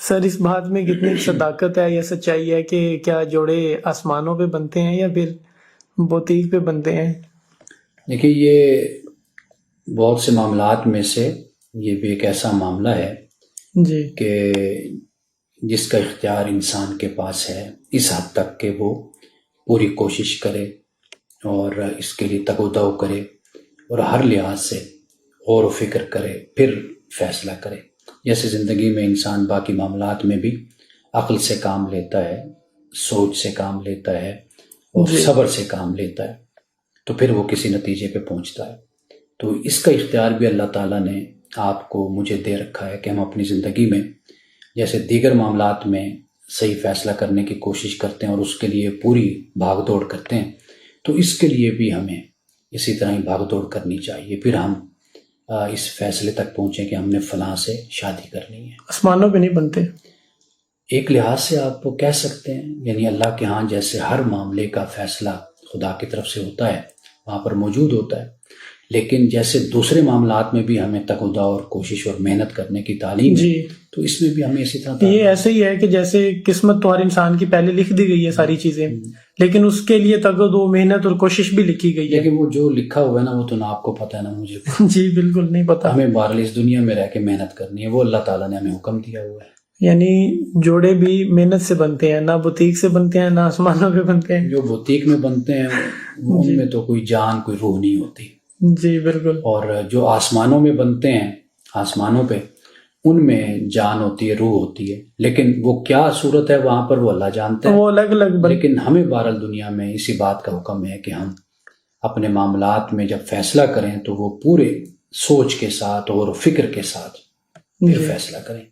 سر اس بات میں کتنی صداقت ہے یا سچائی ہے کہ کیا جوڑے آسمانوں پہ بنتے ہیں یا پھر بوتیک پہ بنتے ہیں؟ دیکھیے، یہ بہت سے معاملات میں سے یہ بھی ایک ایسا معاملہ ہے جی کہ جس کا اختیار انسان کے پاس ہے اس حد تک کہ وہ پوری کوشش کرے اور اس کے لیے تگ و دو کرے اور ہر لحاظ سے غور و فکر کرے، پھر فیصلہ کرے۔ جیسے زندگی میں انسان باقی معاملات میں بھی عقل سے کام لیتا ہے، سوچ سے کام لیتا ہے اور جی صبر سے کام لیتا ہے، تو پھر وہ کسی نتیجے پہ پہنچتا ہے۔ تو اس کا اختیار بھی اللہ تعالیٰ نے آپ کو مجھے دے رکھا ہے کہ ہم اپنی زندگی میں جیسے دیگر معاملات میں صحیح فیصلہ کرنے کی کوشش کرتے ہیں اور اس کے لیے پوری بھاگ دوڑ کرتے ہیں، تو اس کے لیے بھی ہمیں اسی طرح ہی بھاگ دوڑ کرنی چاہیے، پھر ہم اس فیصلے تک پہنچیں کہ ہم نے فلاں سے شادی کرنی ہے۔ آسمانوں پہ نہیں بنتے۔ ایک لحاظ سے آپ کہہ سکتے ہیں، یعنی اللہ کے ہاں جیسے ہر معاملے کا فیصلہ خدا کی طرف سے ہوتا ہے، وہاں پر موجود ہوتا ہے، لیکن جیسے دوسرے معاملات میں بھی ہمیں تگ و دو اور کوشش اور محنت کرنے کی تعلیم ہے، جی تو اس میں بھی ہمیں اسی طرح یہ ایسے ہی ہے کہ جیسے قسمت تو ہر انسان کی پہلے لکھ دی گئی ہے ساری چیزیں، لیکن اس کے لیے تگ و دو، محنت اور کوشش بھی لکھی گئی ہے۔ لیکن وہ جو لکھا ہوا ہے نا، وہ تو نہ آپ کو پتہ ہے نہ مجھے جی بالکل نہیں پتا۔ ہمیں بہرحال اس دنیا میں رہ کے محنت کرنی ہے، وہ اللہ تعالیٰ نے ہمیں حکم دیا ہوا ہے۔ یعنی جوڑے بھی محنت سے بنتے ہیں، نہ بوتیک سے بنتے ہیں نہ آسمانوں پہ بنتے ہیں۔ جو بوتیک میں بنتے ہیں ان میں تو کوئی جان، کوئی روح نہیں ہوتی، جی بالکل۔ اور جو آسمانوں میں بنتے ہیں، آسمانوں پہ، ان میں جان ہوتی ہے، روح ہوتی ہے، لیکن وہ کیا صورت ہے وہاں پر وہ اللہ جانتا ہے۔ وہ الگ الگ لیکن ہمیں بہرحال دنیا میں اسی بات کا حکم ہے کہ ہم اپنے معاملات میں جب فیصلہ کریں تو وہ پورے سوچ کے ساتھ اور فکر کے ساتھ پھر فیصلہ کریں۔